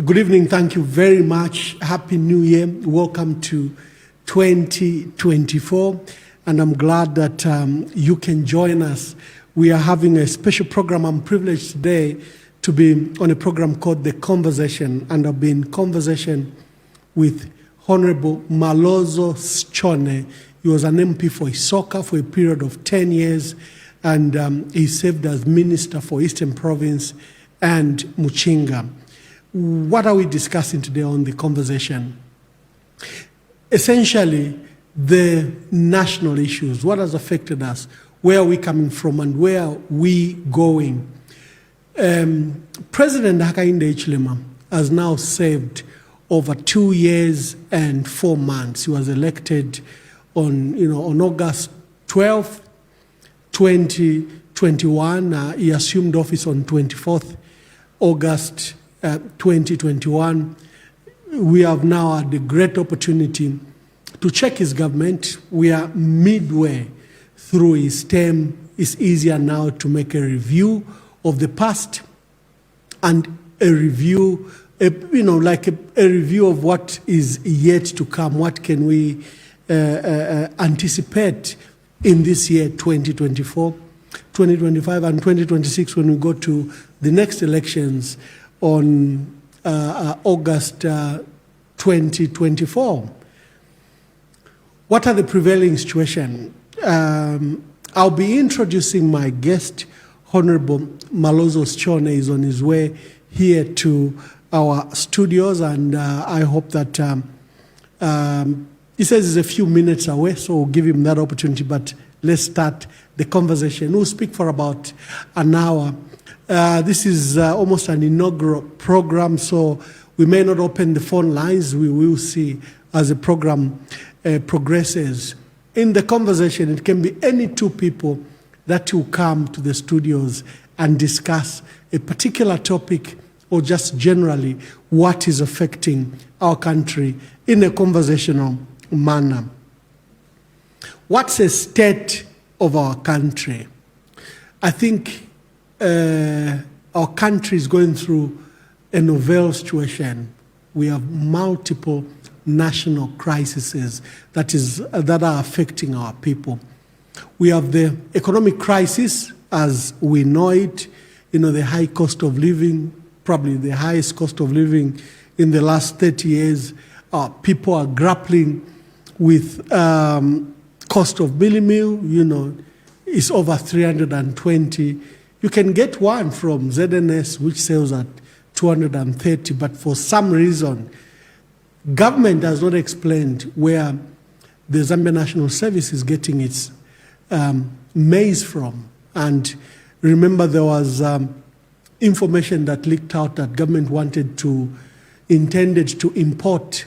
Good evening. Thank you very much. Happy New Year. Welcome to 2024. And I'm glad that you can join us. We are having a special program. I'm privileged today to be on a program called The Conversation. And I've been in conversation with Honorable Malozo Schone. He was an MP for Isoka for a period of 10 years. And he served as Minister for Eastern Province and Muchinga. What are we discussing today on The Conversation? Essentially, the national issues. What has affected us? Where are we coming from and where are we going? President Hakainde Hichilema has now served over 2 years and 4 months. He was elected on August 12th, 2021. He assumed office on 24th August 2021. We have now had the great opportunity to check his government. We are midway through his term. It's easier now to make a review of the past and a review, a review of what is yet to come. What can we anticipate in this year, 2024, 2025, and 2026 when we go to the next elections on August 2024. What are the prevailing situation? I'll be introducing my guest, Honorable Malozo Schone. Is on his way here to our studios, and I hope that he says he's a few minutes away, so we'll give him that opportunity, but let's start the conversation. We'll speak for about an hour. This is almost an inaugural program, so we may not open the phone lines. We will see as the program progresses. In the conversation, it can be any two people that will come to the studios and discuss a particular topic or just generally what is affecting our country in a conversational manner. What's the state of our country? I think our country is going through a novel situation. We have multiple national crises that are affecting our people. We have the economic crisis as we know it, the high cost of living, probably the highest cost of living in the last 30 years. People are grappling with cost of meal, it's over 320. You can get one from ZNS, which sells at 230, but for some reason, government has not explained where the Zambia National Service is getting its maize from. And remember, there was information that leaked out that government intended to import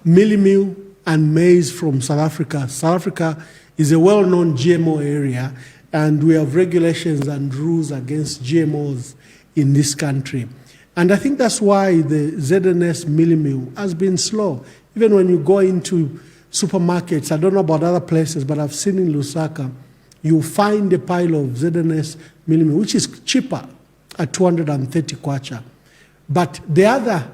meal and maize from South Africa. South Africa is a well-known GMO area, and we have regulations and rules against GMOs in this country. And I think that's why the ZNS meal has been slow. Even when you go into supermarkets, I don't know about other places, but I've seen in Lusaka, you find a pile of ZNS meal, which is cheaper at 230 kwacha. But the other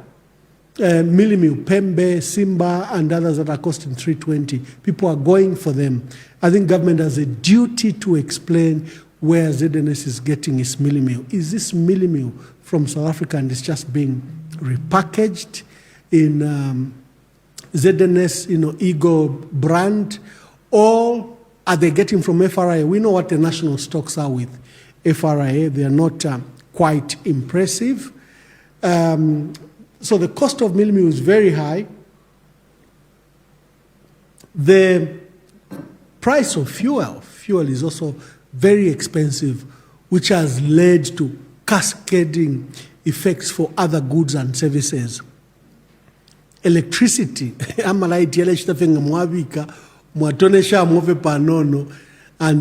meal, Pembe, Simba, and others that are costing 320, people are going for them. I think government has a duty to explain where ZNS is getting its meal. Is this meal from South Africa and it's just being repackaged in ZNS, Eagle brand, or are they getting from FRA? We know what the national stocks are with FRA. They are not quite impressive. So the cost of meal is very high. The price of fuel is also very expensive, which has led to cascading effects for other goods and services. Electricity, and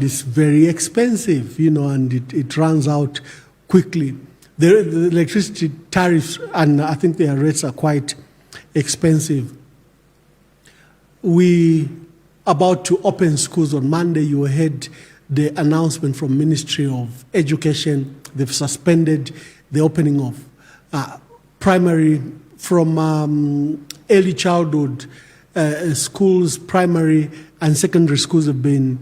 it's very expensive, and it runs out quickly. The electricity tariffs, and I think their rates are quite expensive. We about to open schools on Monday. You heard the announcement from Ministry of Education. They've suspended the opening of primary, from early childhood schools, primary and secondary schools have been,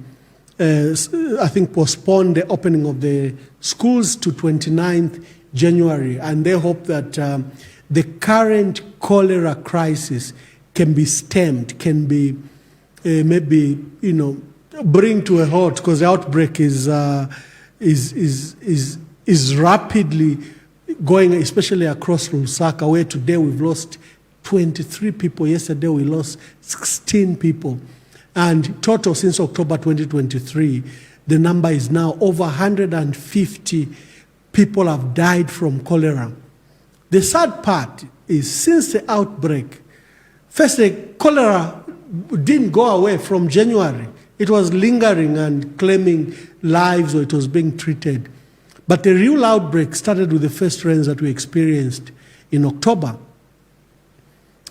I think, postponed the opening of the schools to 29th January. And they hope that the current cholera crisis can be stemmed, can be maybe, bring to a halt, because the outbreak is rapidly going, especially across Lusaka, where today we've lost 23 people. Yesterday we lost 16 people. And total since October 2023, the number is now over 150 people have died from cholera. The sad part is, since the outbreak, first the cholera didn't go away from January. It was lingering and claiming lives, or it was being treated. But the real outbreak started with the first rains that we experienced in October.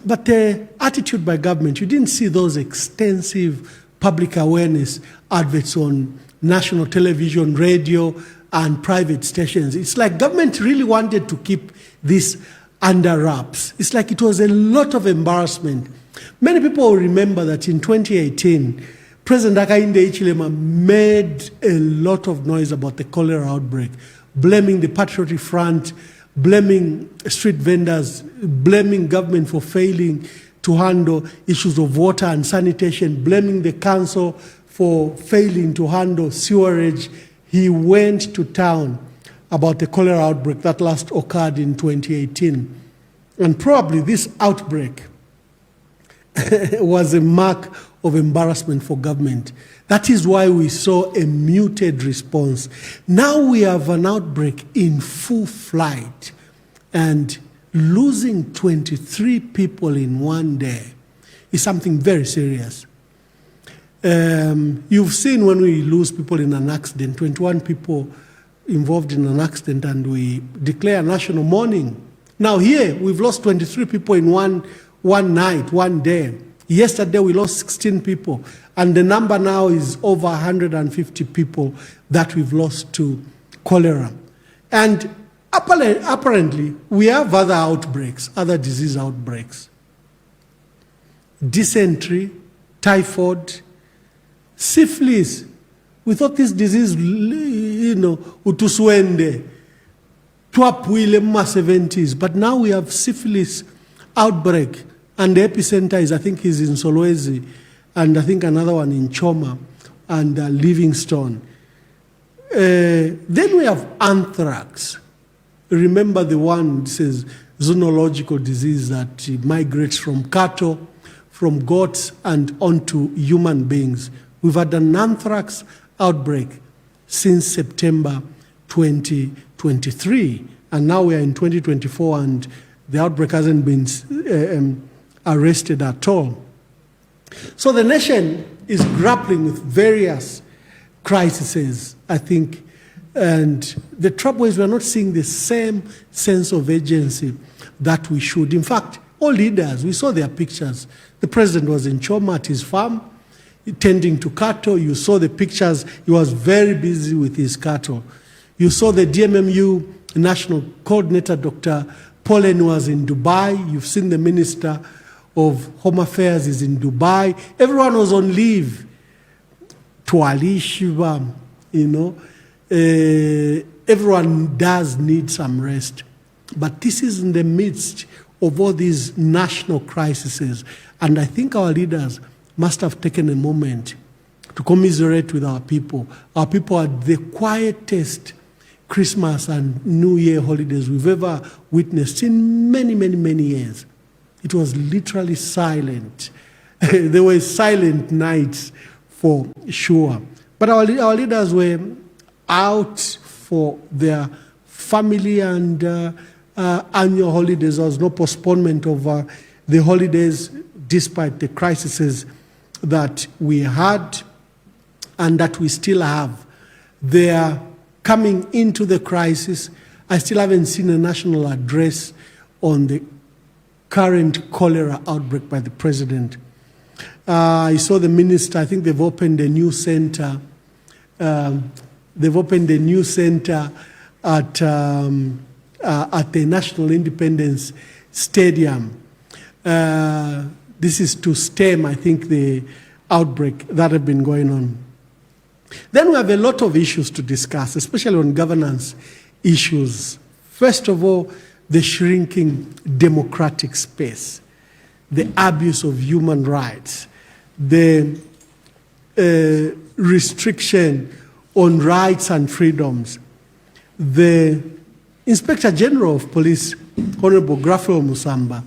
But the attitude by government, you didn't see those extensive public awareness adverts on national television, radio, and private stations. It's like government really wanted to keep this under wraps. It's like it was a lot of embarrassment. Many people will remember that in 2018, President Hakainde Hichilema made a lot of noise about the cholera outbreak, blaming the Patriotic Front, blaming street vendors, blaming government for failing to handle issues of water and sanitation, blaming the council for failing to handle sewerage. He went to town about the cholera outbreak that last occurred in 2018. And probably this outbreak was a mark of embarrassment for government. That is why we saw a muted response. Now we have an outbreak in full flight, and losing 23 people in one day is something very serious. You've seen when we lose people in an accident, 21 people involved in an accident, and we declare national mourning. Now here, we've lost 23 people in one night, one day. Yesterday, we lost 16 people, and the number now is over 150 people that we've lost to cholera. And apparently, we have other outbreaks, other disease outbreaks. Dysentery, typhoid, syphilis. We thought this disease, utuswende, twapwile mma 70s, but now we have syphilis outbreak. And the epicenter is, I think, is in Solwezi, and I think another one in Choma and Livingstone. Then we have anthrax. Remember the one, it says, zoonotic disease that migrates from cattle, from goats, and onto human beings. We've had an anthrax outbreak since September 2023, and now we are in 2024, and the outbreak hasn't been arrested at all. So the nation is grappling with various crises, I think, and the trouble is we're not seeing the same sense of urgency that we should. In fact, all leaders, we saw their pictures. The president was in Choma at his farm, tending to cattle. You saw the pictures. He was very busy with his cattle. You saw the DMMU national coordinator, Dr. Pauline, was in Dubai. You've seen the Minister of Home Affairs is in Dubai. Everyone was on leave. Tualishiva, everyone does need some rest. But this is in the midst of all these national crises. And I think our leaders must have taken a moment to commiserate with our people. Our people had the quietest Christmas and New Year holidays we've ever witnessed in many, many, many years. It was literally silent. There were silent nights for sure. But our leaders were out for their family and annual holidays. There was no postponement of the holidays despite the crises that we had and that we still have. They are coming into the crisis. I still haven't seen a national address on the current cholera outbreak by the president. I saw the minister, I think they've opened a new center. They've opened a new center at at the National Independence Stadium. This is to stem, I think, the outbreak that have been going on. Then we have a lot of issues to discuss, especially on governance issues. First of all, the shrinking democratic space, the abuse of human rights, the restriction on rights and freedoms. The Inspector General of Police, Honorable Raphael Musamba,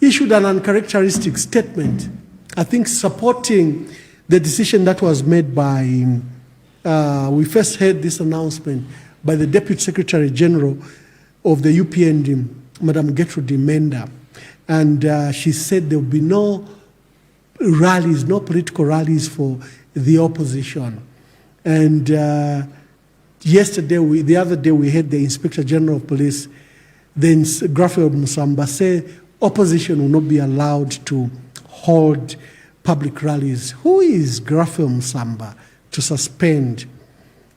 issued an uncharacteristic statement, I think supporting the decision that was made by, we first heard this announcement by the Deputy Secretary General of the UPND, Madam Gertrude Menda. And she said there will be no rallies, no political rallies for the opposition. And the other day, we had the Inspector General of Police, then Raphael Musamba, say opposition will not be allowed to hold public rallies. Who is Raphael Musamba to suspend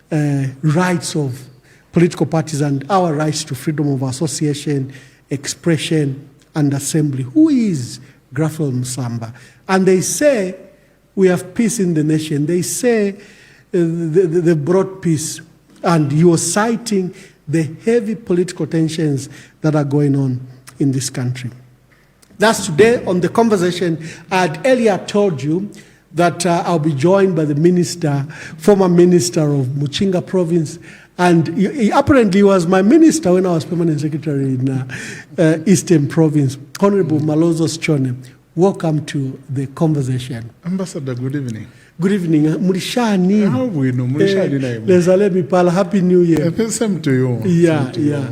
rights of political parties and our rights to freedom of association, expression, and assembly? Who is Raphael Musamba? And they say we have peace in the nation. They say they brought peace. And you are citing the heavy political tensions that are going on in this country. That's today on the conversation. I had earlier told you that I'll be joined by the minister, former minister of Muchinga province, and he apparently was my minister when I was permanent secretary in Eastern Province, Honorable Malozo Chone. Welcome to the conversation. Ambassador, good evening. Good evening. Murishani. How we know? Murishani na Happy New Year. Same to you. Yeah, yeah.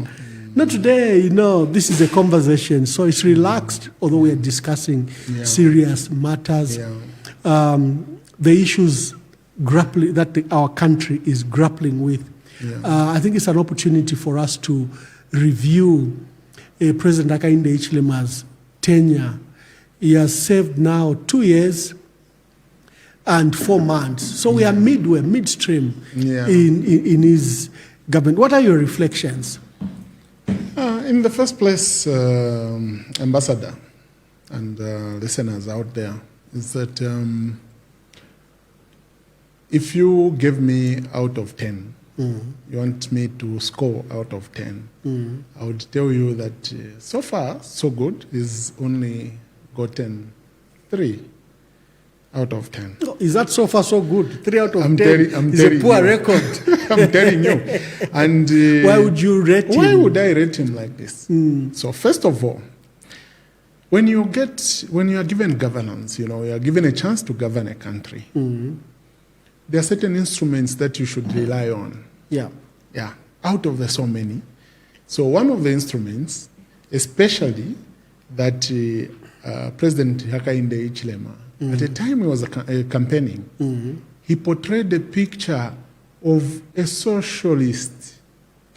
Now today, this is a conversation, so it's relaxed, although we are discussing serious matters. Yeah. The issues that our country is grappling with. Yeah. I think it's an opportunity for us to review President Hakainde Hichilema's tenure. He has served now 2 years and 4 months. So we are midstream in his government. What are your reflections? In the first place, Ambassador and listeners out there, is that if you give me out of 10, you want me to score out of 10, I would tell you that so far, so good. He's only gotten 3 out of 10. Oh, is that so far so good? 3 out of 10 is a poor record. I'm telling you. And why would you rate him? Why would I rate him like this? So first of all, when you are given governance, you are given a chance to govern a country. There are certain instruments that you should rely on. Yeah. Out of the so many. So one of the instruments, especially that President Hakainde Hichilema, at the time he was campaigning, he portrayed a picture of a socialist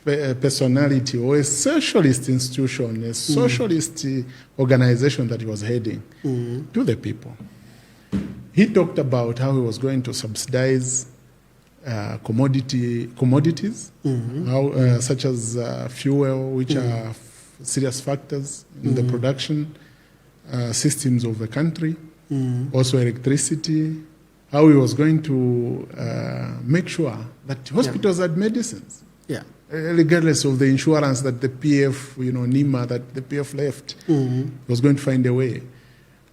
personality or a socialist institution, a socialist organization that he was heading to the people. He talked about how he was going to subsidize commodities, such as fuel, which are serious factors in the production systems of the country, also electricity, how he was going to make sure that hospitals had medicines, regardless of the insurance that the PF, NIMA, that the PF left, he was going to find a way.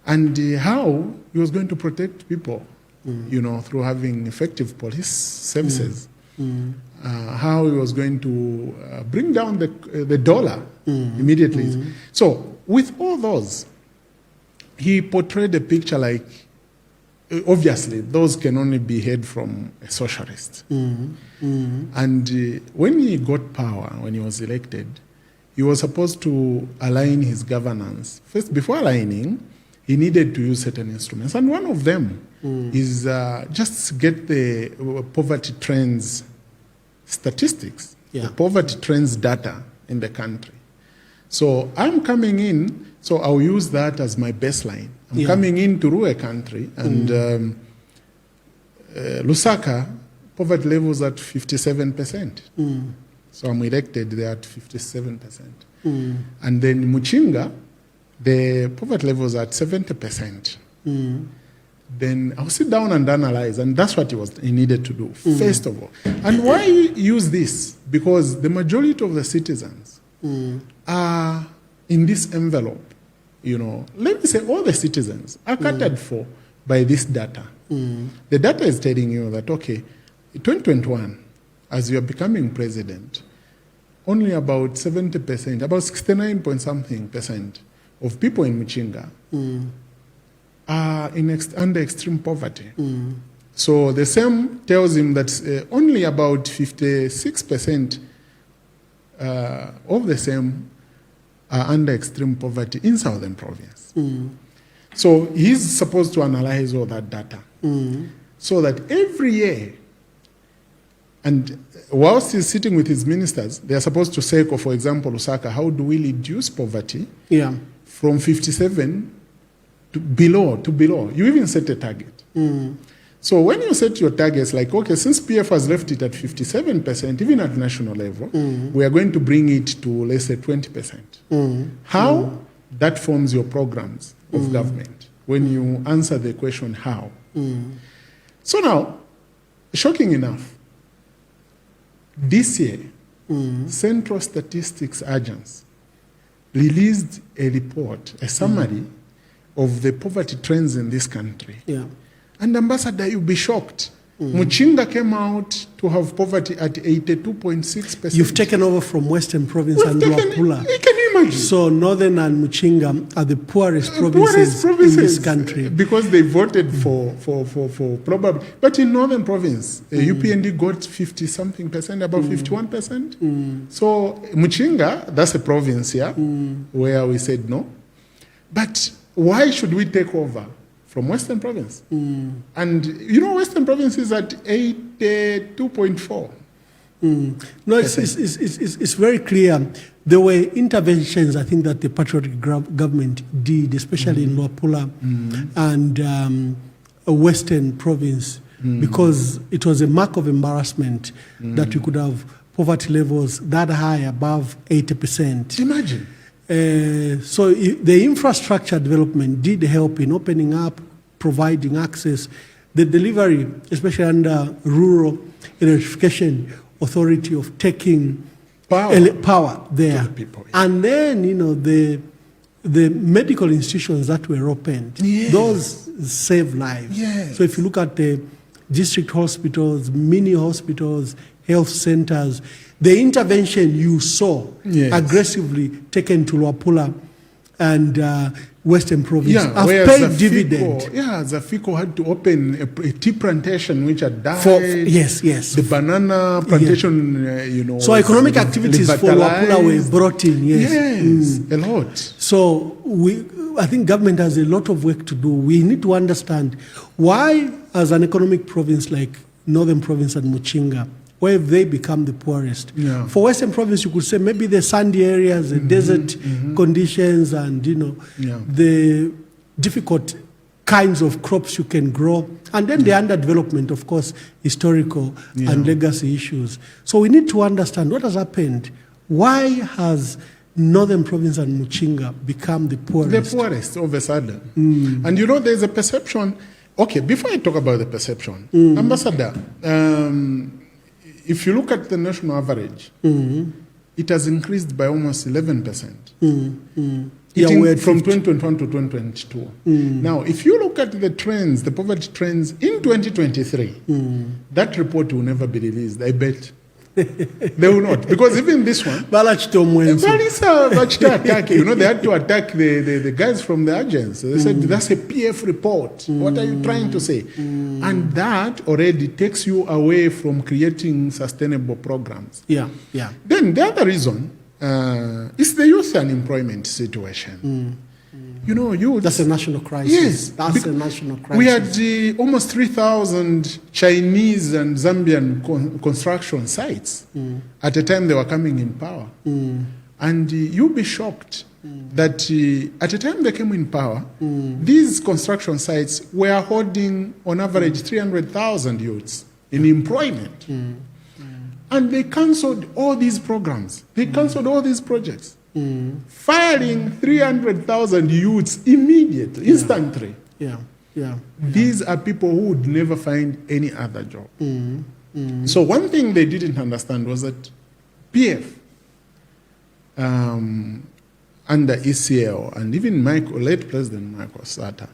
And how he was going to protect people, through having effective police services. How he was going to bring down the dollar immediately. So with all those, he portrayed a picture like, obviously, those can only be heard from a socialist. And when he got power, when he was elected, he was supposed to align his governance. First, before aligning, he needed to use certain instruments. And one of them is just get the poverty trends statistics, the poverty trends data in the country. So I'm coming in, so I'll use that as my baseline. I'm coming in to rule a country, and Lusaka, poverty levels at 57%. So I'm elected, they're at 57%. And then Muchinga, the poverty levels are at 70%. Then I'll sit down and analyze, and that's what he needed to do, first of all. And why use this? Because the majority of the citizens are in this envelope. You know, let me say all the citizens are catered for by this data. The data is telling you that, okay, 2021, as you are becoming president, only about 70%, about 69 point something percent of people in Muchinga are under extreme poverty. So the same tells him that only about 56% of the same are under extreme poverty in Southern Province. So he's supposed to analyze all that data so that every year, and whilst he's sitting with his ministers, they are supposed to say, for example, Lusaka, how do we reduce poverty from 57 to below? You even set a target. So when you set your targets, like, okay, since PF has left it at 57%, even at national level, we are going to bring it to, let's say, 20%. How? That forms your programs of government when you answer the question, how? So now, shocking enough, this year, Central Statistics Agency released a report, a summary of the poverty trends in this country. And Ambassador, you'll be shocked. Muchinga came out to have poverty at 82.6%. You've taken over from Western Province and Luapula. Can you imagine? So Northern and Muchinga are the poorest provinces in this country. Because they voted for probably. But in Northern Province, UPND got 50-something%, about 51%. So Muchinga, that's a province here, where we said no. But why should we take over from Western Province? And you know, Western Province is at 82.4. No, it's very clear. There were interventions, I think, that the patriotic government did, especially in Luapula and Western Province, because it was a mark of embarrassment that we could have poverty levels that high, above 80%. Imagine. So the infrastructure development did help in opening up, providing access, the delivery, especially under Rural Electrification Authority, of taking power there. People, And then, you know, the medical institutions that were opened, those save lives. So if you look at the district hospitals, mini hospitals, health centers, the intervention you saw aggressively taken to Luapula and Western Province have paid dividend. Zafiko had to open a tea plantation which had died. The banana plantation, you know. So economic activities for Luapula were brought in, a lot. So I think government has a lot of work to do. We need to understand why, as an economic province like Northern Province and Muchinga, where they become the poorest. For Western Province, you could say maybe the sandy areas, the desert conditions, and, you know, the difficult kinds of crops you can grow. And then the underdevelopment, of course, historical and legacy issues. So we need to understand what has happened. Why has Northern Province and Muchinga become the poorest? The poorest, all of a sudden. And, you know, there's a perception. Okay, before I talk about the perception, Ambassador, if you look at the national average, it has increased by almost 11%. From 2021 to 2022. Now, if you look at the trends, the poverty trends in 2023, that report will never be released, I bet. They will not. Because even this one, you know, they had to attack the guys from the agency. They said, that's a PF report. What are you trying to say? And that already takes you away from creating sustainable programs. Then the other reason is the youth unemployment situation. You know, that's a national crisis. That's a national crisis. We had almost 3,000 Chinese and Zambian construction sites at the time they were coming in power. And you'll be shocked that at the time they came in power, these construction sites were holding on average 300,000 youths in employment. And they cancelled all these programs. They cancelled all these projects. Firing 300,000 youths immediately, instantly. These are people who would never find any other job. So one thing they didn't understand was that PF, under ECL, and even late President Michael Sata,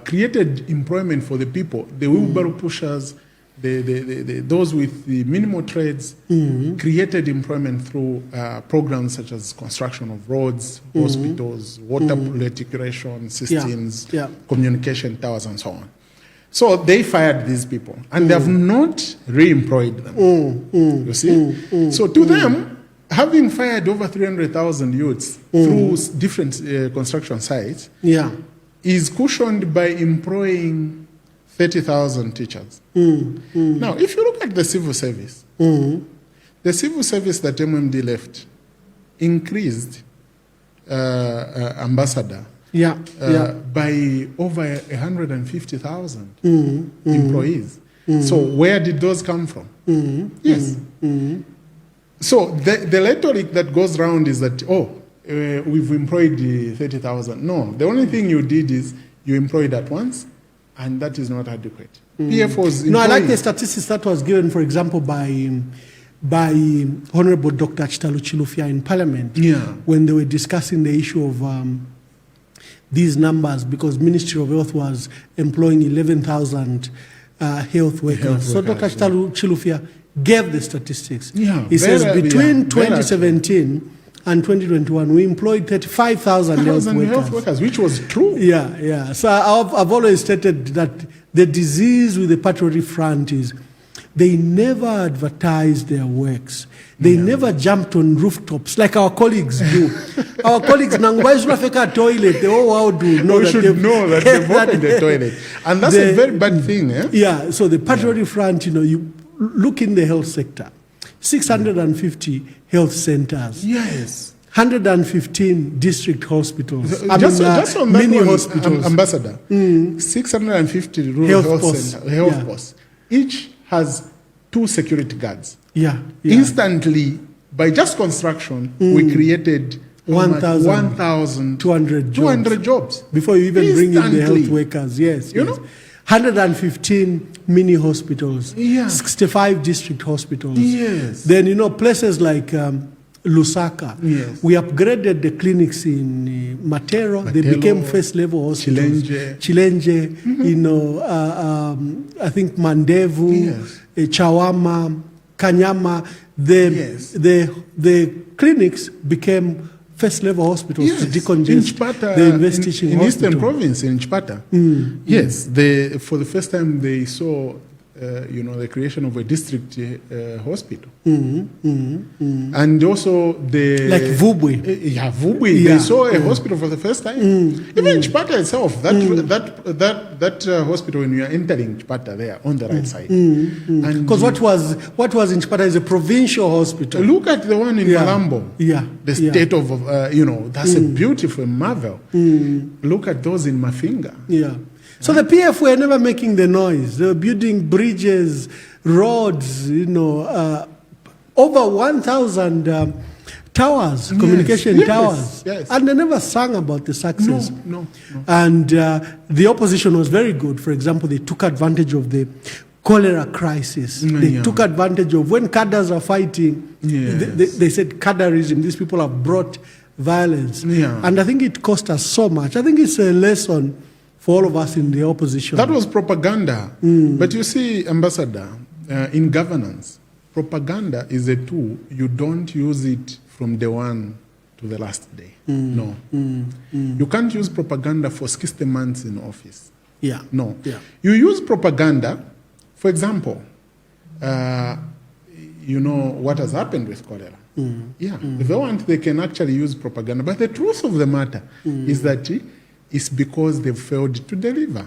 created employment for the people, the wheelbarrow pushers, those with the minimal trades, created employment through programs such as construction of roads, hospitals, water reticulation systems, communication towers, and so on. So they fired these people, and they have not re-employed them. You see? So to them, having fired over 300,000 youths through different construction sites is cushioned by employing 30,000 teachers. Now, if you look at the civil service, the civil service that MMD left increased ambassador by over 150,000 employees. So where did those come from? Yes. So the rhetoric that goes around is that, we've employed 30,000. No, the only thing you did is you employed at once, and that is not adequate. PF was employing. No, I like the statistics that was given, for example, by Honorable Dr. Chitalu Chilufya in Parliament when they were discussing the issue of these numbers, because Ministry of Health was employing 11,000 health workers. So Dr. Chitalu Chilufya gave the statistics. He says between 2017 and 2021, we employed 35,000 health workers. Which was true. So I've always stated that the disease with the Patriotic Front is they never advertised their works. They never jumped on rooftops like our colleagues do. Our colleagues, Nangwaizulafeka toilet, they all do know that should know that they've opened the toilet. And that's a very bad thing. So the Patriotic Front, you look in the health sector, 650 health centers. 115 district hospitals. Just on that mini one, hospitals. Ambassador, 650 rural health posts. Each has 2 security guards. Instantly, by just construction, we created 1,200 jobs. Before you even bring in the health workers. You know? 115 mini hospitals, 65 district hospitals. Then, places like Lusaka, we upgraded the clinics in Matero. They became first level hospitals. Chilenje, I think Mandevu, Chawama, Kanyama. The clinics became first level hospitals to decongest the investigating in Eastern Province, in Chipata. For the first time they saw the creation of a district hospital. And also like Vubwe. Vubwe. They saw a hospital for the first time. Even Chipata itself, that hospital, when you are entering Chipata there on the right side. Because what was in Chipata is a provincial hospital. Look at the one in Malambo. The state of, that's a beautiful marvel. Look at those in Mafinga. So the PF were never making the noise. They were building bridges, roads, over 1,000 towers, communication towers. And they never sang about the success. No. And the opposition was very good. For example, they took advantage of the cholera crisis. They took advantage of when cadres are fighting. They said cadarism, these people have brought violence. And I think it cost us so much. I think it's a lesson for all of us in the opposition. That was propaganda. But you see, Ambassador, in governance, propaganda is a tool. You don't use it from day one to the last day. No. You can't use propaganda for 60 months in office. No. You use propaganda, for example, what has happened with cholera. If they want, they can actually use propaganda. But the truth of the matter is that it's because they've failed to deliver.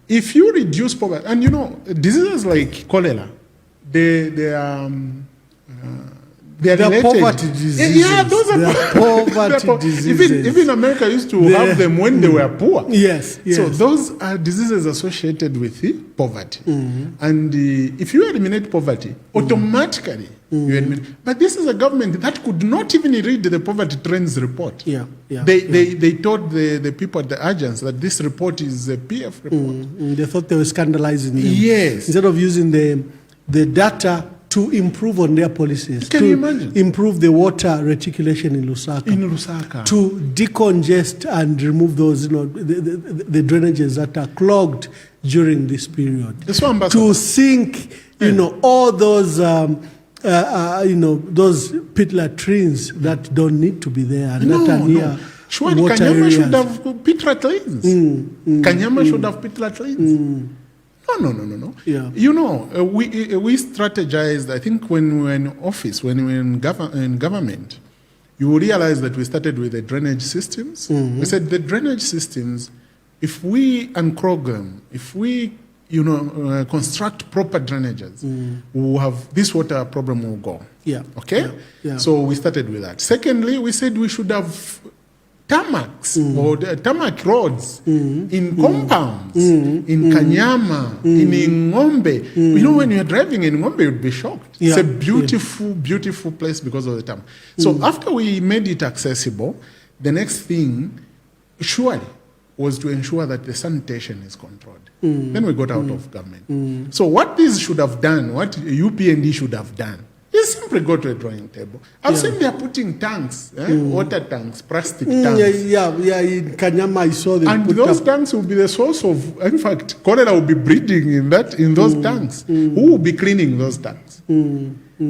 If you reduce poverty, and diseases like cholera, they They are related. poverty diseases. Yeah, those are poverty diseases. Even America used to have them when they were poor. Yes, yes. So those are diseases associated with poverty. And if you eliminate poverty, automatically you eliminate. But this is a government that could not even read the poverty trends report. Yeah. They told the people at the agency that this report is a PF report. They thought they were scandalizing them. Yes. Instead of using the data to improve on their policies. Can you imagine? Improve the water reticulation in Lusaka. To decongest and remove those, the drainages that are clogged during this period. To sink, all those, those pit latrines that don't need to be there and that are near Surely water Kanyama areas. should have pit latrines. Kanyama should have pit latrines. No. Yeah. We strategized, I think, when we were in office, when we were in government, you will realize that we started with the drainage systems. We said the drainage systems, if we unclog them, if we construct proper drainages, we'll have this water problem will go. Yeah. Okay? Yeah. So we started with that. Secondly, we said we should have tarmacs or tarmac roads in compounds, in Kanyama, in Ngombe. When you're driving in Ngombe, you'd be shocked. Yeah. It's a beautiful, beautiful place because of the tarmac. So after we made it accessible, the next thing, surely, was to ensure that the sanitation is controlled. Then we got out of government. So what these should have done, what UPND should have done, is simply go to a drawing table. I've seen they are putting tanks, water tanks, plastic tanks. Yeah. In Kanyama, I saw them. And those tanks will be the source of, in fact, cholera will be breeding in those tanks. Who will be cleaning those tanks?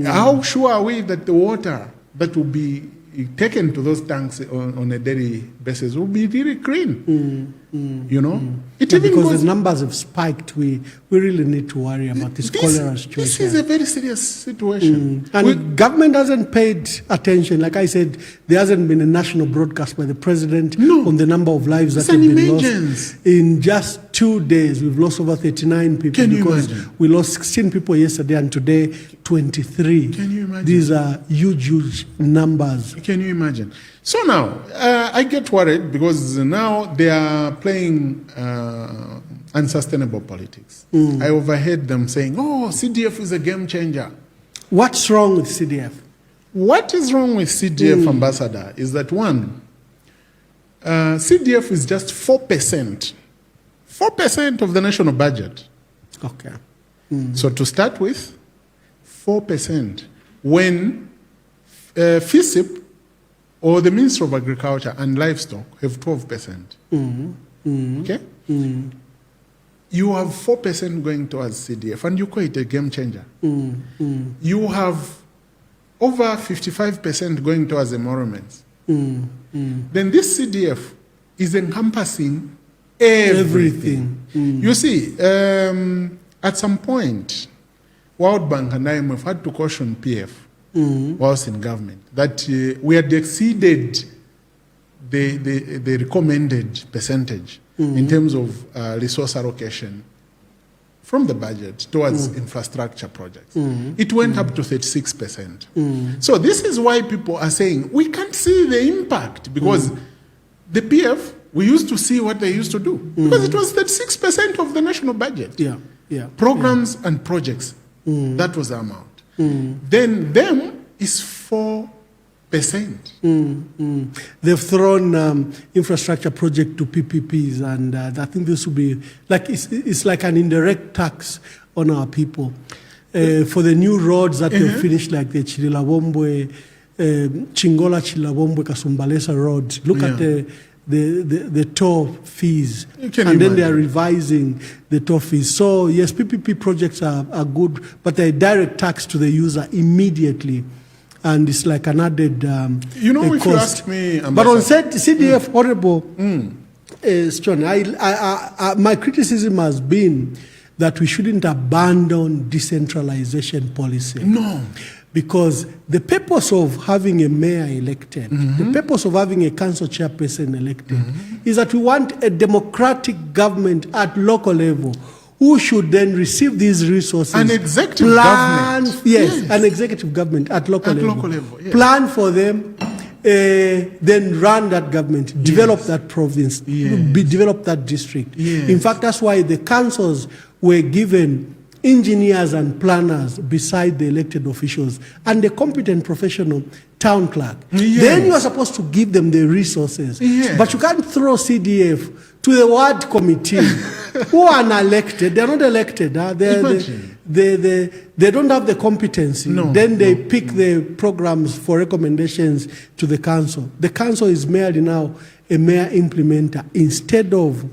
How sure are we that the water that will be taken to those tanks on a daily basis will be really clean? Because the numbers have spiked, we really need to worry about this cholera situation. This is a very serious situation. And government hasn't paid attention. Like I said, there hasn't been a national broadcast by the president on the number of lives that have been lost. In just 2 days, we've lost over 39 people. Can you imagine? We lost 16 people yesterday and today 23. Can you imagine? These are huge numbers. Can you imagine? So now, I get worried because now they are playing unsustainable politics. I overheard them saying, CDF is a game changer. What's wrong with CDF? What is wrong with CDF, Ambassador, is that one, CDF is just 4%. 4% of the national budget. Okay. So to start with, 4%. When FISIP, or the Minister of Agriculture and Livestock, have 12%. Okay? You have 4% going towards CDF, and you call it a game changer. You have over 55% going towards emoluments. Then this CDF is encompassing everything. You see, at some point, World Bank and IMF had to caution PF whilst in government that we had exceeded the recommended percentage in terms of resource allocation from the budget towards infrastructure projects. It went up to 36%. So this is why people are saying we can't see the impact because the PF, we used to see what they used to do because it was 36% of the national budget. Programs and projects, that was the amount. Then them is 4%. They've thrown infrastructure project to PPPs, and I think this will be like it's like an indirect tax on our people for the new roads that they've finished, like the Chililabombwe, Chingola Chililabombwe Kasumbalesa road. Look at the toll fees, and then they are revising the toll fees. So yes, PPP projects are good, but they're direct tax to the user immediately, and it's like an added if cost. You ask me, but on CDF, Honorable John, my criticism has been that we shouldn't abandon decentralization policy. No. Because the purpose of having a mayor elected, the purpose of having a council chairperson elected, is that we want a democratic government at local level who should then receive these resources. An executive government. Yes, an executive government at local level. Yes. Plan for them, then run that government, develop that province, develop that district. Yes. In fact, that's why the councils were given engineers and planners beside the elected officials and the competent professional town clerk. Yes. Then you are supposed to give them the resources. Yes. But you can't throw CDF to the ward committee who are unelected. They're not elected. They don't have the competency. No, then they pick the programs for recommendations to the council. The council is merely now a mere implementer instead of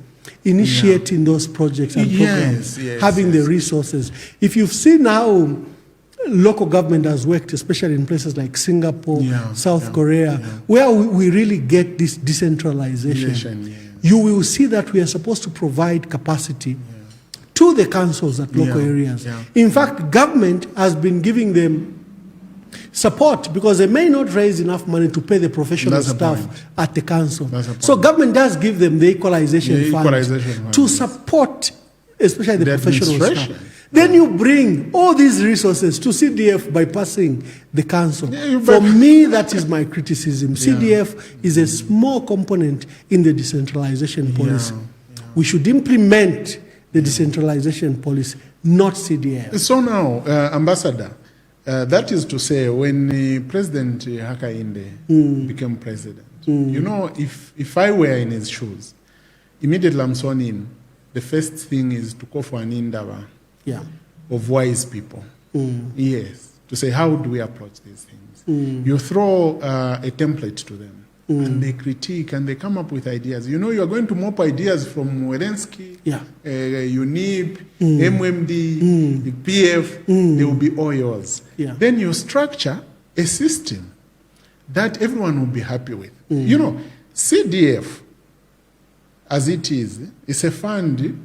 initiating those projects and programs, having the resources. If you've seen how local government has worked, especially in places like Singapore, South Korea, where we really get this decentralization, you will see that we are supposed to provide capacity to the councils at local areas. In fact, government has been giving them support because they may not raise enough money to pay the professional staff at the council. So government does give them the equalization fund to support, especially the professional staff. Then you bring all these resources to CDF by passing the council. For me, that is my criticism. CDF is a small component in the decentralization policy. We should implement the decentralization policy, not CDF. So now, Ambassador, that is to say, when President Hakainde became president, you know, if I were in his shoes, immediately I'm sworn in, the first thing is to call for an indaba of wise people. Yes, to say, how do we approach these things? You throw a template to them, and they critique, and they come up with ideas. You know, you are going to mop ideas from Welensky, UNIP, MMD, the PF, they will be all yours. Then you structure a system that everyone will be happy with. You know, CDF, as it is a fund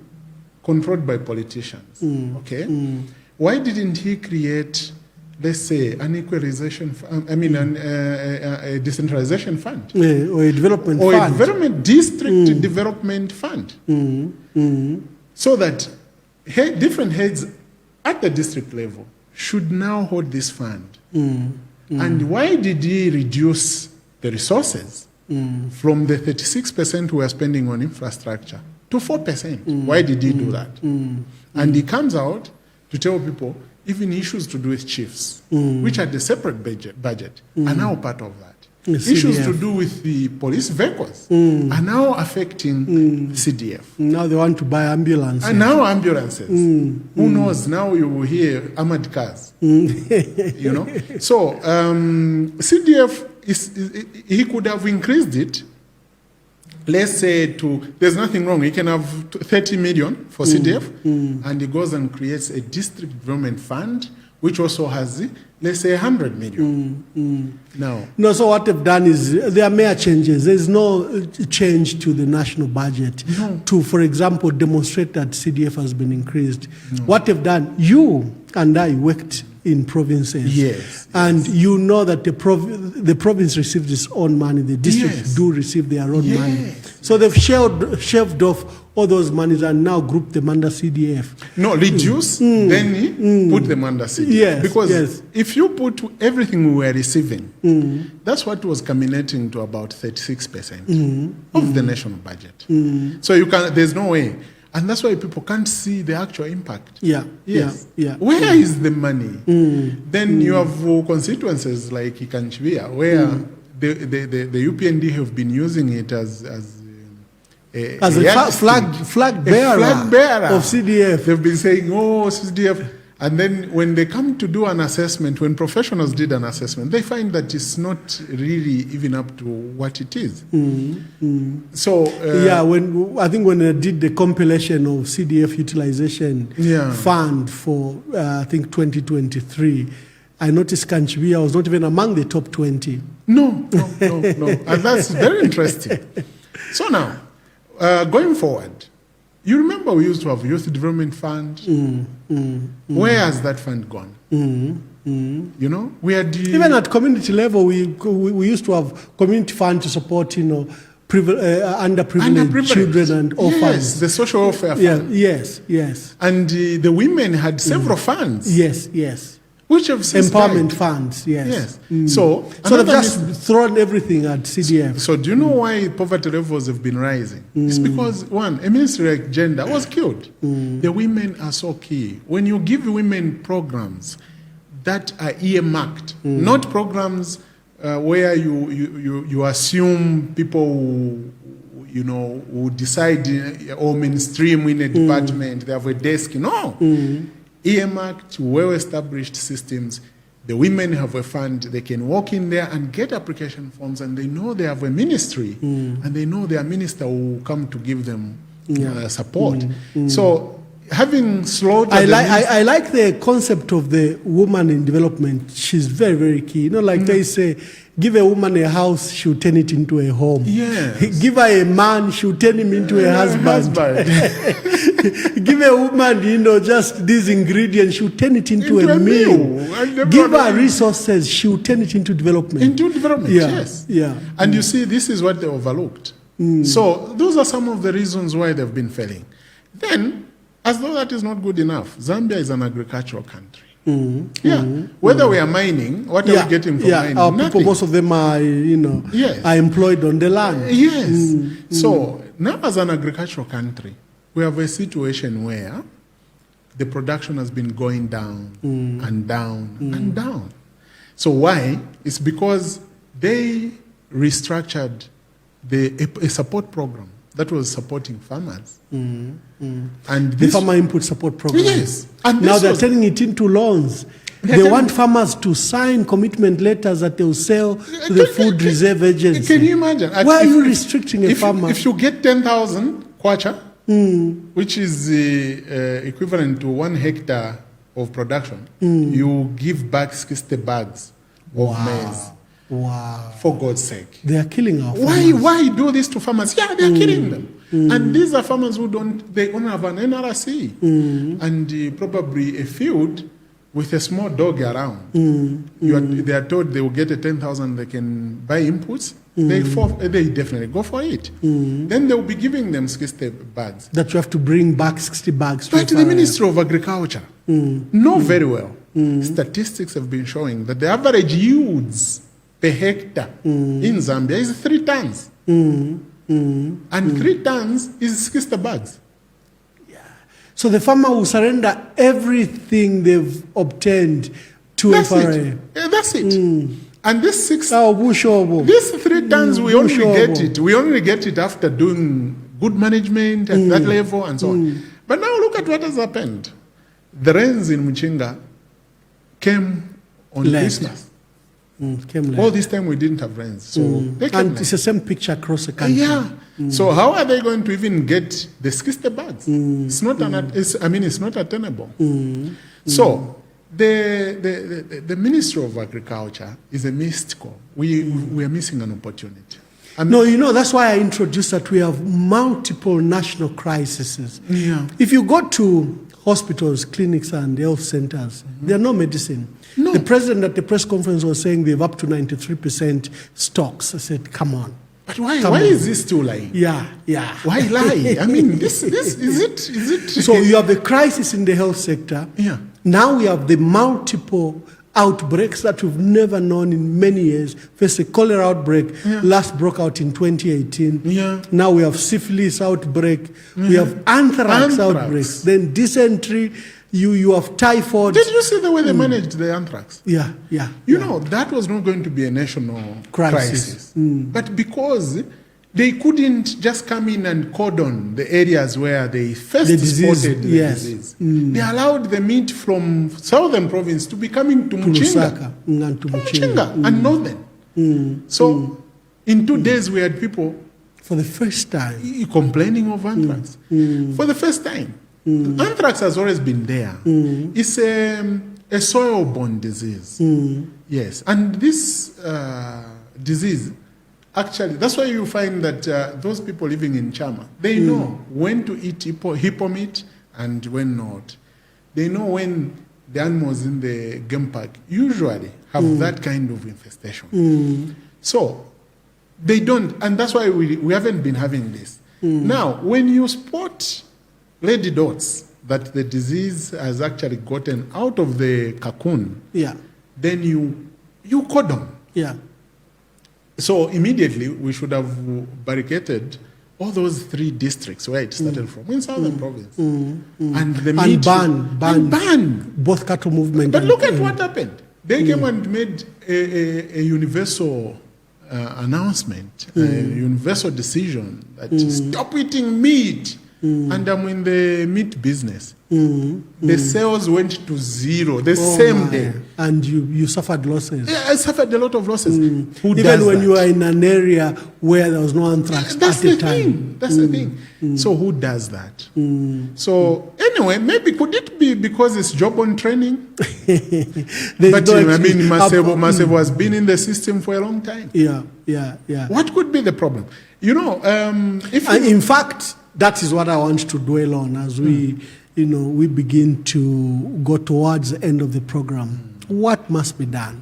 controlled by politicians. Okay? Why didn't he create, let's say, an equalization, a decentralization fund? Or a development fund. Or a development district development fund. So that different heads at the district level should now hold this fund. And why did he reduce the resources from the 36% we are spending on infrastructure to 4%? Why did he do that? And he comes out to tell people even issues to do with chiefs, which are the separate budget, are now part of that. Issues to do with the police vehicles are now affecting CDF. Now they want to buy ambulances. And now ambulances. Who knows? Now you will hear armored cars. You know? So CDF, he could have increased it. Let's say there's nothing wrong. He can have 30 million for CDF, and he goes and creates a district development fund, which also has, let's say, 100 million. No, so what they've done is, there are mere changes. There's no change to the national budget to, for example, demonstrate that CDF has been increased. What they've done, you and I worked in provinces. And you know that the province receives its own money, the districts do receive their own money. So they've shelved off all those monies and now grouped them under CDF. No, reduce, then put them under CDF. Because if you put everything we were receiving, that's what was culminating to about 36% of the national budget. So there's no way. And that's why people can't see the actual impact. Where is the money? Then you have constituencies like Ikanchibia, where the UPND have been using it as a flag bearer of CDF. They've been saying, oh, CDF. And then when they come to do an assessment, when professionals did an assessment, they find that it's not really even up to what it is. So I think when they did the compilation of CDF utilization fund for I think 2023, I noticed Kanchibia was not even among the top 20. No. And that's very interesting. So now, going forward, you remember we used to have youth development fund. Where has that fund gone? You know, even at community level, we used to have community fund to support underprivileged children and orphans. Yes, the social welfare fund. Yes. And the women had several funds. Yes. Which have since empowerment died. funds, yes. So they've just thrown everything at CDF. So do you know why poverty levels have been rising? It's because, one, a ministry like gender was killed. The women are so key. When you give women programs that are earmarked, not programs where you assume people who decide or mainstream in a department, they have a desk. No. Earmarked, well-established systems. The women have a fund. They can walk in there and get application forms, and they know they have a ministry, and they know their minister will come to give them support. So having slaughtered... I like the concept of the woman in development. She's very, very key. Like they say, give a woman a house, she'll turn it into a home. Yes. Give her a man, she'll turn him into a husband. Give a woman, just these ingredients, she'll turn it into a meal. Give her resources, she'll turn it into development. Yes. And you see, this is what they overlooked. So those are some of the reasons why they've been failing. Then, as though that is not good enough, Zambia is an agricultural country. Whether we are mining, what are we getting from mining? Our people, most of them are, are employed on the land. So now, as an agricultural country, we have a situation where the production has been going down and down and down. So why? It's because they restructured a support program that was supporting farmers. And the farmer input support program. Yes. And now they're turning it into loans. They want farmers to sign commitment letters that they'll sell to the Food Reserve Agency. Can you imagine? Why are you restricting a farmer? If you get 10,000 kwacha, which is equivalent to 1 hectare of production, you give back 60 bags of maize. Wow. For God's sake. They are killing our farmers. Why do this to farmers? Yeah, they are killing them. And these are farmers who don't have an NRC. And probably a field with a small dog around. They are told they will get a 10,000, they can buy inputs. They definitely go for it. Then they will be giving them 60 bags. That you have to bring back 60 bags. But the Ministry of Agriculture know very well. Statistics have been showing that the average yields per hectare in Zambia is 3 tons. And 3 tons is 60 bags. So the farmer will surrender everything they've obtained to FRA. That's it. And this 3 tons, we only get it after doing good management at that level and so on. But now look at what has happened. The rains in Muchinga came on Christmas. All this time we didn't have rains. So and it's the same picture across the country. So how are they going to even get the 60 bags? It's not it's not attainable. So the Ministry of Agriculture is a missed call. We are missing an opportunity. That's why I introduced that we have multiple national crises. If you go to hospitals, clinics, and health centers, there's no medicine. No. The president at the press conference was saying they have up to 93% stocks. I said, come on. But why is this still lying? Yeah. Why lie? I mean, this is it. So you have a crisis in the health sector. Now we have the multiple outbreaks that we've never known in many years. First, the cholera outbreak last broke out in 2018. Now we have syphilis outbreak. We have anthrax outbreaks. Then dysentery. You have typhoid. Did you see the way they managed the anthrax? Yeah. That was not going to be a national crisis. But because they couldn't just come in and cordon the areas where they first spotted the disease. They allowed the meat from southern province to be coming to Muchinga and northern. So in 2 days we had people for the first time complaining of anthrax. For the first time. Anthrax has always been there. It's a soil-borne disease. Yes, and this disease, actually, that's why you find that those people living in Chama, they know when to eat hippo meat and when not. They know when the animals in the game park usually have that kind of infestation. So They don't, and that's why we haven't been having this. Now, when you spot lady dots that the disease has actually gotten out of the cocoon, then you cordon. So immediately we should have barricaded all those 3 districts where it started from in southern province, and the meat ban both cattle movement. But look at what happened. They came and made a universal announcement, a universal decision that stop eating meat. And I'm in the meat business. The sales went to 0 the same day. And you suffered losses. Yeah, I suffered a lot of losses. Who Even does when that? you are in an area where there was no anthrax That's at the the time. thing. That's the thing. So who does that? So anyway, maybe could it be because it's job on training? But I mean, Masebo has been in the system for a long time. Yeah. What could be the problem? You know, in fact, that is what I want to dwell on as we begin to go towards the end of the program. What must be done?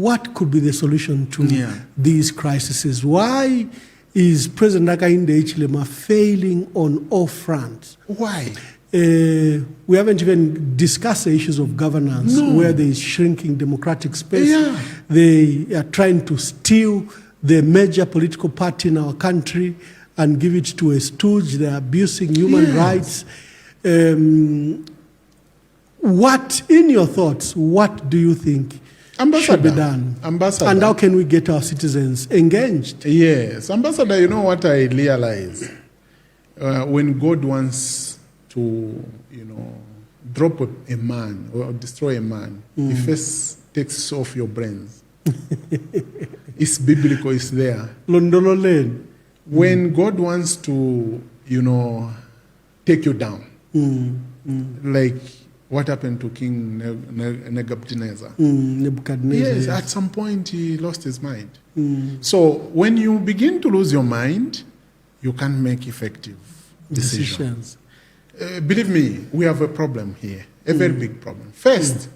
What could be the solution to these crises? Why is President Hakainde Hichilema failing on all fronts? Why? We haven't even discussed the issues of governance, where there is shrinking democratic space. They are trying to steal the major political party in our country and give it to a stooge. They're abusing human rights. What, in your thoughts, what do you think should be done? Ambassador. And how can we get our citizens engaged? Yes. Ambassador, you know what I realize? When God wants to, drop a man or destroy a man, he first takes off your brains. It's biblical, it's there. Londolo Lane. When God wants to, take you down, like what happened to King Nebuchadnezzar. Yes, at some point he lost his mind. So when you begin to lose your mind, you can't make effective decisions. Believe me, we have a problem here, a very big problem. First,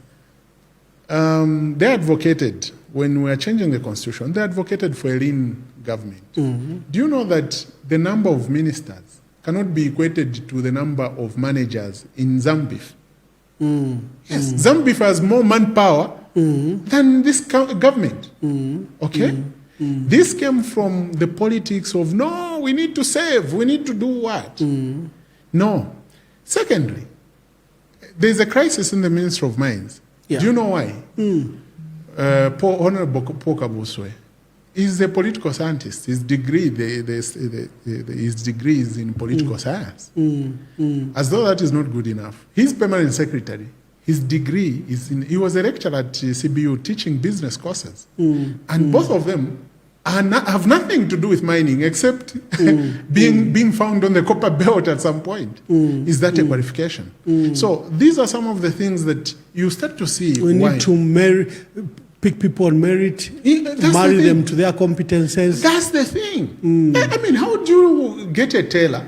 they advocated, when we are changing the constitution, they advocated for a lean government. Do you know that the number of ministers cannot be equated to the number of managers in Zambia? Yes, Zambia has more manpower than this government. Okay? This came from the politics of, no, we need to save, we need to do what? No. Secondly, there's a crisis in the Ministry of Mines. Do you know why? Honorable Paul Kabuswe is a political scientist. His degree, his degree is in political science. As though that is not good enough. His permanent secretary, his degree is in, he was a lecturer at CBU teaching business courses. And both of them have nothing to do with mining except being found on the copper belt at some point. Is that a qualification? So these are some of the things that you start to see. We need to pick people on merit, marry them to their competences. That's the thing. I mean, how do you get a tailor?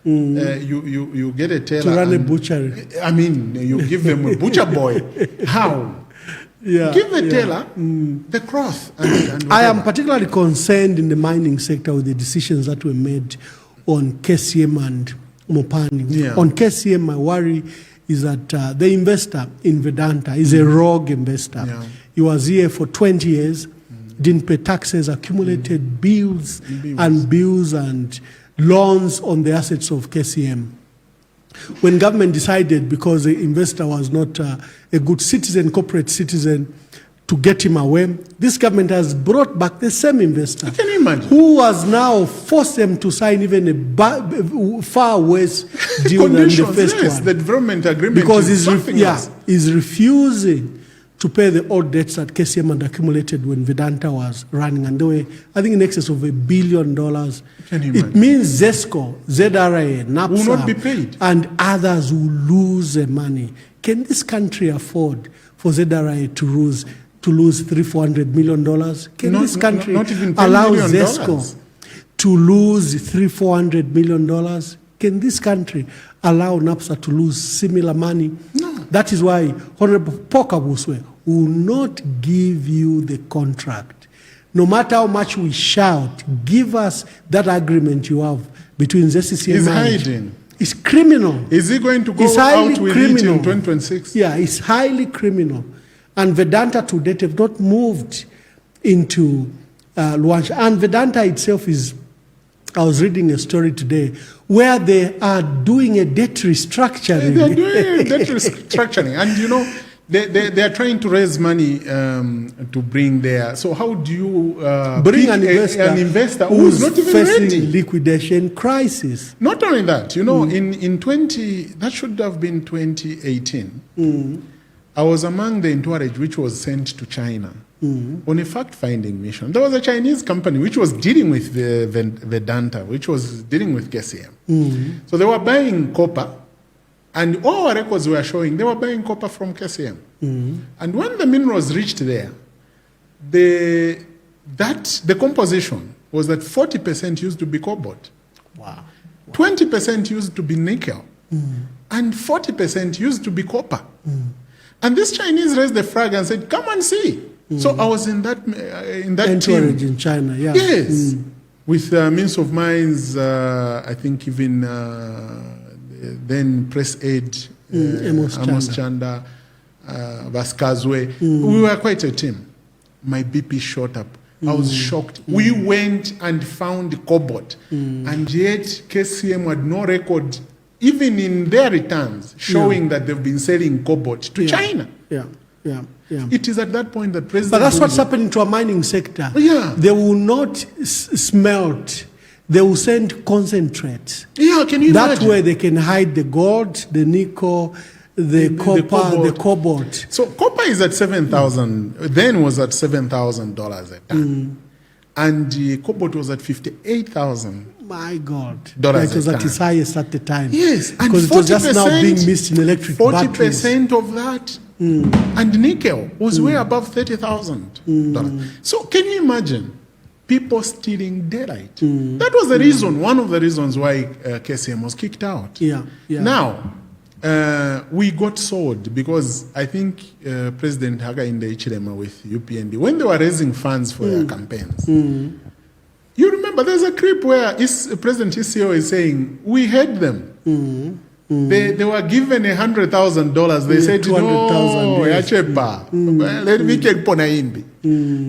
You get a tailor to run a butchery. I mean, you give them a butcher boy. How? Give the tailor the cloth. And I am particularly concerned in the mining sector with the decisions that were made on KCM and Mopani. On KCM, my worry is that the investor in Vedanta is a rogue investor. He was here for 20 years, didn't pay taxes, accumulated bills and loans on the assets of KCM. When government decided, because the investor was not a good citizen, corporate citizen, to get him away, this government has brought back the same investor. Can you imagine? Who has now forced them to sign even a far worse deal than the first one. The development agreement because is something else. He's refusing to pay the old debts that KCM had accumulated when Vedanta was running. And they were, I think, in excess of $1 billion. It means ZESCO, ZRA, NAPSA, will not be paid. And others will lose their money. Can this country afford for ZRA to lose $300-400 million? Can this country allow ZESCO to lose $300-400 million? Can this country allow NAPSA to lose similar money? No. That is why Honorable Paul Kabuswe will not give you the contract no matter how much we shout, give us that agreement you have between ZCC and He's Manage. hiding. It's criminal. Is he going to go It's highly out with criminal. it in 2026? Yeah, it's highly criminal. And Vedanta to date have not moved into Luanshya. And Vedanta itself is, I was reading a story today, where they are doing a debt restructuring. They're doing debt restructuring. And you know, they are trying to raise money to bring there. So how do you bring pick an investor who's not even facing ready? Liquidation crisis? Not only that, you know, in 20, that should have been 2018, I was among the entourage which was sent to China on a fact-finding mission. There was a Chinese company which was dealing with the Vedanta, which was dealing with KCM. So they were buying copper, and all our records were showing they were buying copper from KCM. And when the minerals reached there, the composition was that 40% used to be cobalt, Wow. 20% used to be nickel, and 40% used to be copper. And this Chinese raised the flag and said, "Come and see." So I was in that Entourage team. in China, yeah. Yes, with Means of Mines, I think even then Press Aid, Amos Chanda, Vaskazwe. We were quite a team. My BP shot up. I was shocked. We went and found cobalt, and yet KCM had no record, even in their returns, showing that they've been selling cobalt to China. Yeah. It is at that point that President. But that's what's happening to a mining sector. Yeah. They will not smelt. They will send concentrates. Yeah, can you imagine? That way they can hide the gold, the nickel, the copper, the cobalt. So copper is at 7,000. Then was at $7,000 a ton, and the cobalt was at 58,000. My God, Dollars it was a at ton. its highest at the time. Yes, and because it was just now being missed in electric 40% of that, and nickel was way above $30,000. So can you imagine people stealing daylight? That was the reason, one of the reasons why KCM was kicked out. Yeah. Now, we got sold because I think President Hakainde Hichilema with UPND, when they were raising funds for their campaigns, you remember there's a clip where President Isio is saying, "We had them." They were given $100,000. They said, "No, yachepa. Let me take Ponaimbi.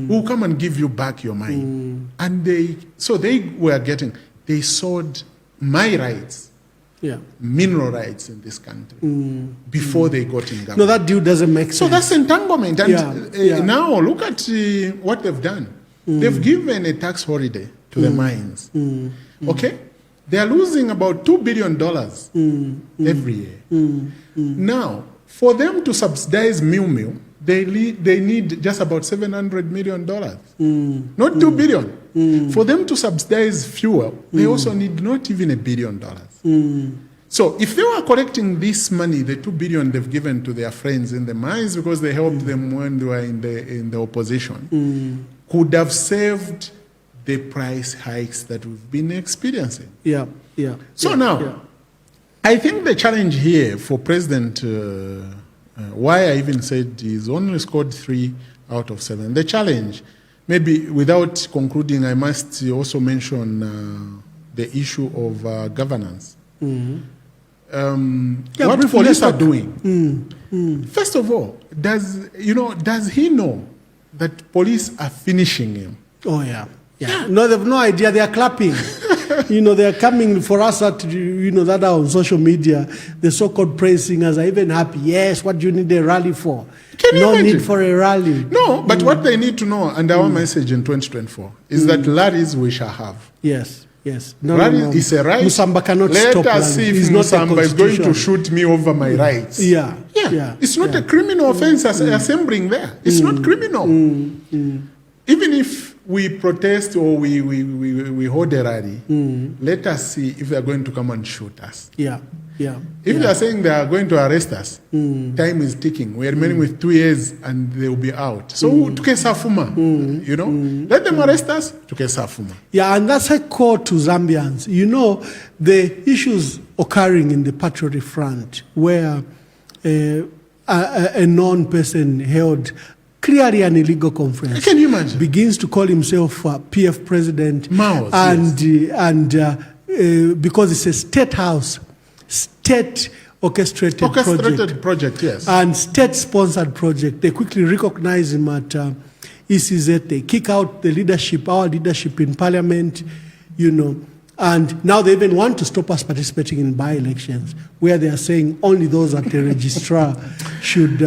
We'll come and give you back your money." And they sold my rights, mineral rights in this country before they got in government. No, that deal doesn't make sense. So that's entanglement. And now look at what they've done. They've given a tax holiday to the mines. Okay? They are losing about $2 billion every year. Now, for them to subsidize Miu, they need just about $700 million, not $2 billion. For them to subsidize fuel, they also need not even $1 billion. So if they were collecting this money, the $2 billion they've given to their friends in the mines because they helped them when they were in the opposition, could have saved the price hikes that we've been experiencing. So now, I think the challenge here for President, why I even said he's only scored 3 out of 7. The challenge, maybe without concluding, I must also mention the issue of governance. What police are doing. First of all, does he know that police are finishing him? Oh, yeah. No, they have no idea. They are clapping. They are coming for us that are on social media. The so-called praise singers are even happy. Yes, what do you need a rally for? No need for a rally. No, but what they need to know, and our message in 2024, is that rallies we shall have. Yes. Rallies is a right. Musamba cannot stop. Let us see if Musamba is going to shoot me over my rights. It's not a criminal offense assembling there. It's not criminal. Even if we protest or we hold a rally, let us see if they are going to come and shoot us. If they are saying they are going to arrest us, time is ticking. We are remaining with 2 years and they will be out. So, tukesafuma, let them arrest us, tukesafuma. And that's a call to Zambians. The issues occurring in the Patriotic Front where a non-person held clearly an illegal conference. Can you imagine? Begins to call himself PF president. Mao's, because it's a state house, state orchestrated project, yes. And state-sponsored project. They quickly recognize him at ECZ. They kick out the leadership, our leadership in parliament, and now they even want to stop us participating in by-elections, where they are saying only those at the registrar should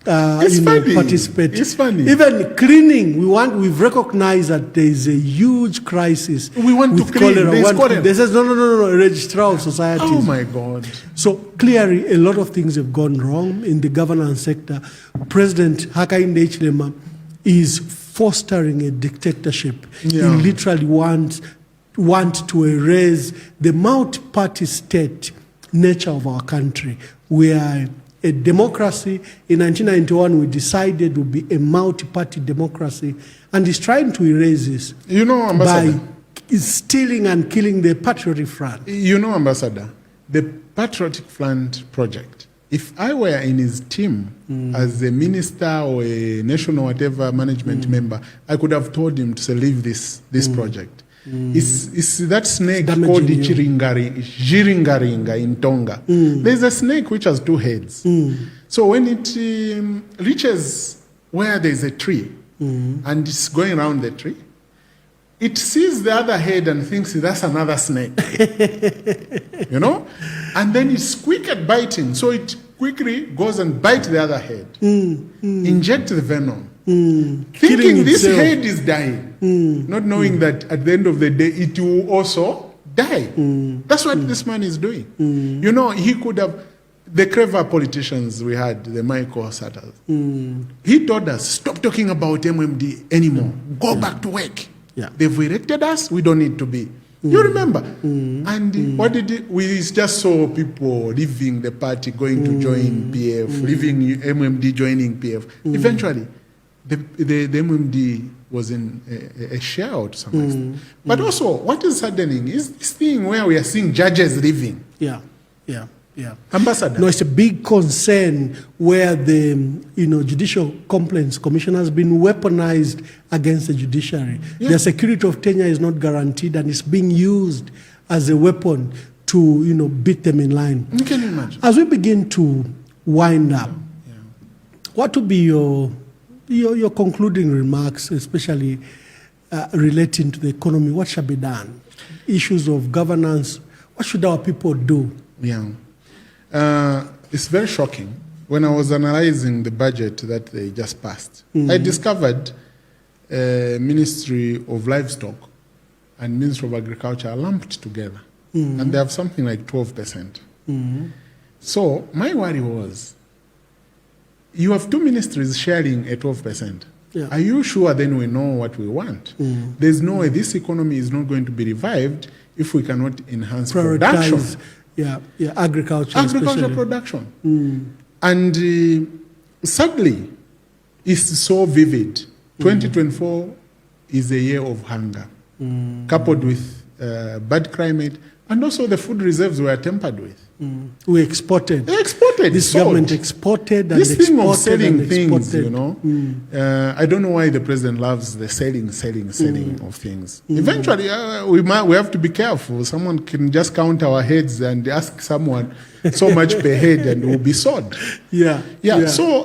participate. It's funny. Even cleaning, we've recognized that there is a huge crisis. We want with to clean. cholera. They says no, registrar of societies. Oh my God. So clearly a lot of things have gone wrong in the governance sector. President Hakainde Hichilema is fostering a dictatorship. Yeah. He literally want to erase the multi-party state nature of our country. We are a democracy. In 1991, we decided would be a multi-party democracy, and he's trying to erase this Ambassador, by stealing and killing the Patriotic Front. Ambassador, the Patriotic Front project, if I were in his team as a minister or a national whatever management member, I could have told him to say, leave this project. It's that snake called Jiringaringa in Tonga. There's a snake which has two heads. So when it reaches where there's a tree and it's going around the tree, it sees the other head and thinks that's another snake. And then it's quick at biting. So it quickly goes and bites the other head, inject the venom. Thinking this head is dying, not knowing that at the end of the day it will also die. That's what this man is doing. He could have, the clever politicians we had, the Michael Satters, he told us, stop talking about MMD anymore. Go back to work. Yeah. They've elected us, we don't need to be. You remember? And what did we just saw people leaving the party, going to join PF, leaving MMD, joining PF. Eventually, the MMD was in a share to some extent. But also, what is saddening is this thing where we are seeing judges leaving. Yeah. Ambassador. No, it's a big concern where the Judicial Complaints Commission has been weaponized against the judiciary. Yeah. Their security of tenure is not guaranteed, and it's being used as a weapon to beat them in line. Can you imagine? As we begin to wind up, what would be your concluding remarks, especially relating to the economy? What shall be done? Issues of governance. What should our people do? Yeah. It's very shocking. When I was analyzing the budget that they just passed, I discovered Ministry of Livestock and Ministry of Agriculture are lumped together. And they have something like 12%. So my worry was, you have two ministries sharing a 12%. Yeah. Are you sure then we know what we want? There's no way this economy is not going to be revived if we cannot enhance production. Agriculture production. And sadly, it's so vivid. 2024 is a year of hunger, coupled with bad climate, and also the food reserves were tampered with. We exported. They exported. This government exported and this thing of selling things, I don't know why the president loves the selling of things. Eventually, we have to be careful. Someone can just count our heads and ask someone so much per head and we'll be sold. Yeah. So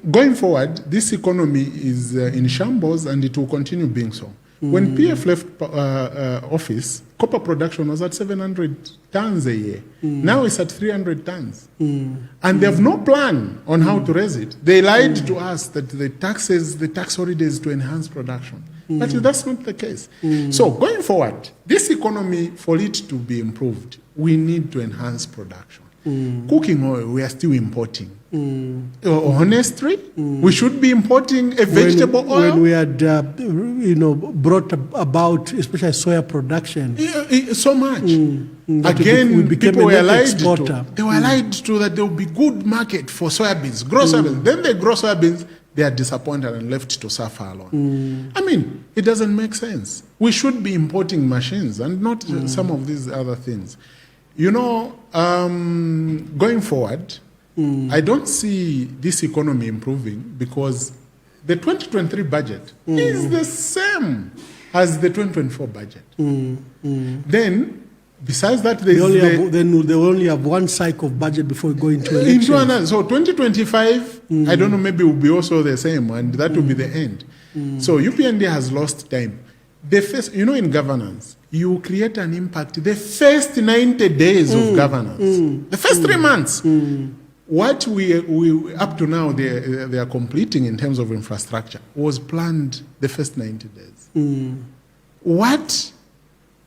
going forward, this economy is in shambles and it will continue being so. When PF left office, copper production was at 700 tons a year. Now it's at 300 tons. And they have no plan on how to raise it. They lied to us that the tax holidays to enhance production. But that's not the case. So going forward, this economy, for it to be improved, we need to enhance production. Cooking oil, we are still importing. Honestly, we should be importing a vegetable oil. When we had, brought about, especially soya production, so much. Again, people were lied to. They were lied to that there will be good market for soybeans, grow soybeans. Then they grow soybeans, they are disappointed and left to suffer alone. I mean, it doesn't make sense. We should be importing machines and not some of these other things. Going forward, I don't see this economy improving because the 2023 budget is the same as the 2024 budget. Then, besides that, they only have one cycle of budget before going into elections. So 2025, I don't know, maybe will be also the same, and that will be the end. So UPND has lost time. The first, in governance, you create an impact the first 90 days of governance, the first 3 months. What we up to now they are completing in terms of infrastructure was planned the first 90 days. What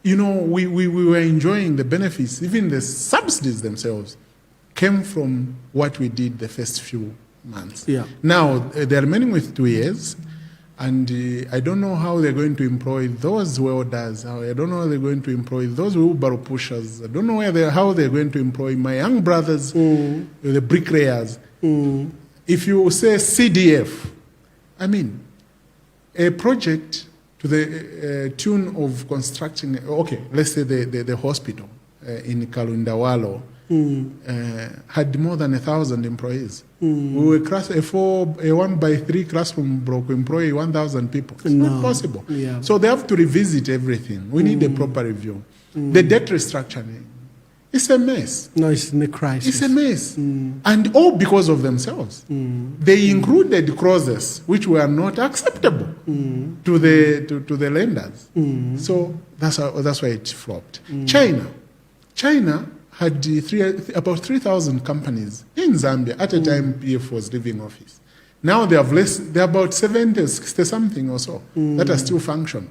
we were enjoying the benefits, even the subsidies themselves, came from what we did the first few months. Yeah. Now they're remaining with 2 years. And I don't know how they're going to employ those welders. I don't know how they're going to employ those wheelbarrow pushers. I don't know how they're going to employ my young brothers, the bricklayers. If you say CDF, I mean, a project to the tune of constructing, let's say the hospital in Kalundawalo had more than 1,000 employees. We were a 1x3 classroom block employ 1,000 people. It's not possible. Yeah. So they have to revisit everything. We need a proper review. The debt restructuring, it's a mess. No, it's in a crisis. It's a mess. And all because of themselves. They included clauses which were not acceptable to the lenders. So that's why it flopped. China had about 3,000 companies in Zambia at a time PF was leaving office. Now they have they're about 70, 60 something or so that are still functional.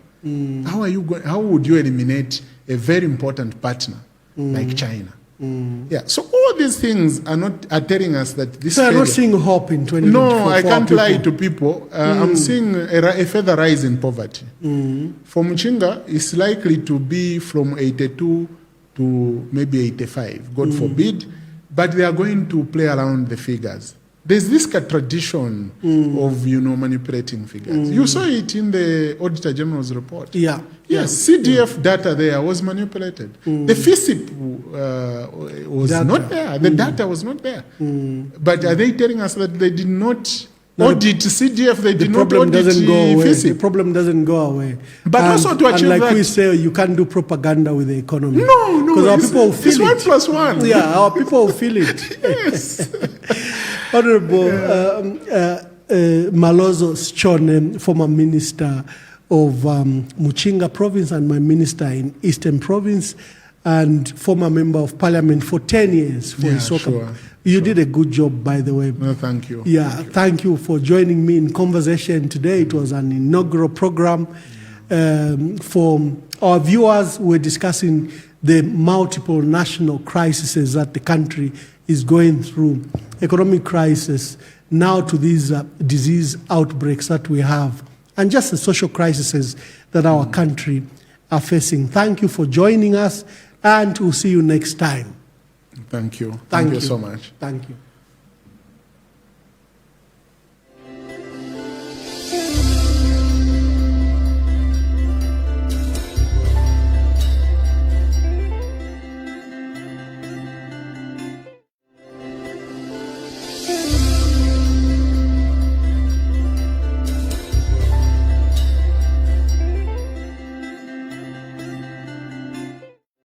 How would you eliminate a very important partner like China? Yeah. So all these things are telling us that this. So I'm not seeing hope in 2024. No, I can't lie to people. I'm seeing a further rise in poverty. For Mchinga, it's likely to be from 82 to maybe 85, God forbid, but they are going to play around the figures. There's this tradition of manipulating figures. You saw it in the Auditor General's report. Yeah. Yes, CDF data there was manipulated. The FISIP was not there. The data was not there. But are they telling us that they did not audit CDF? They did not audit FISIP? The problem doesn't go away. But also to achieve and like that, we say, you can't do propaganda with the economy. No, because our people will feel it's 1 + 1. Yeah, our people will feel it. Yes. Honorable Malozo Schone, former minister of Muchinga province and my minister in Eastern province, and former member of parliament for 10 years for Isoka. Sure. You did a good job, by the way. No, thank you. Yeah, thank you for joining me in conversation today. It was an inaugural program. For our viewers, we're discussing the multiple national crises that the country is going through. Economic crisis, now to these disease outbreaks that we have, and just the social crises that our country are facing. Thank you for joining us, and we'll see you next time. Thank you. Thank you so much. Thank you.